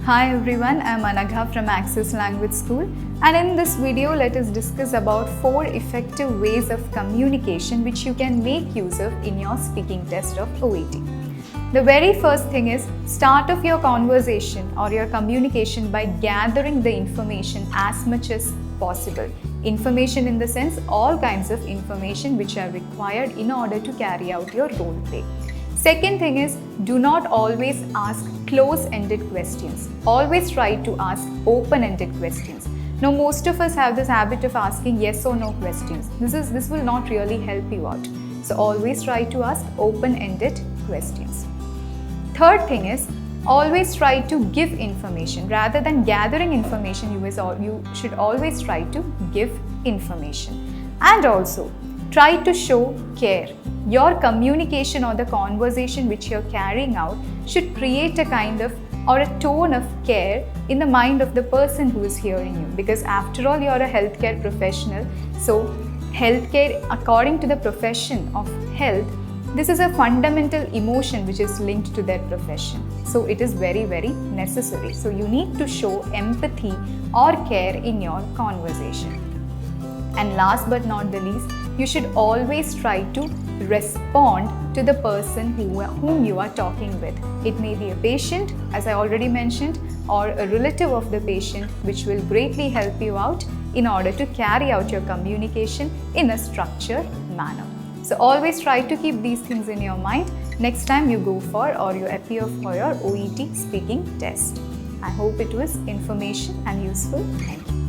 Hi everyone, I am Anagha from Access Language School, and in this video let us discuss about 4 effective ways of communication which you can make use of in your speaking test of OET. The very first thing is start off your conversation or your communication by gathering the information as much as possible. Information in the sense all kinds of information which are required in order to carry out your role play. Second thing is, do not always ask close-ended questions. Always try to ask open-ended questions. Now, most of us have this habit of asking yes or no questions. This will not really help you out. So, always try to ask open-ended questions. Third thing is, always try to give information. Rather than gathering information, you should always try to give information. And also, try to show care. Your communication or the conversation which you're carrying out should create a kind of or a tone of care in the mind of the person who is hearing you, because after all you're a healthcare professional. So healthcare, according to the profession of health, this is a fundamental emotion which is linked to their profession. So it is very, very necessary. So you need to show empathy or care in your conversation. And last but not the least, you should always try to respond to the person whom you are talking with. It may be a patient, as I already mentioned, or a relative of the patient, which will greatly help you out in order to carry out your communication in a structured manner. So always try to keep these things in your mind next time you go for or you appear for your OET speaking test. I hope it was information and useful. Thank you.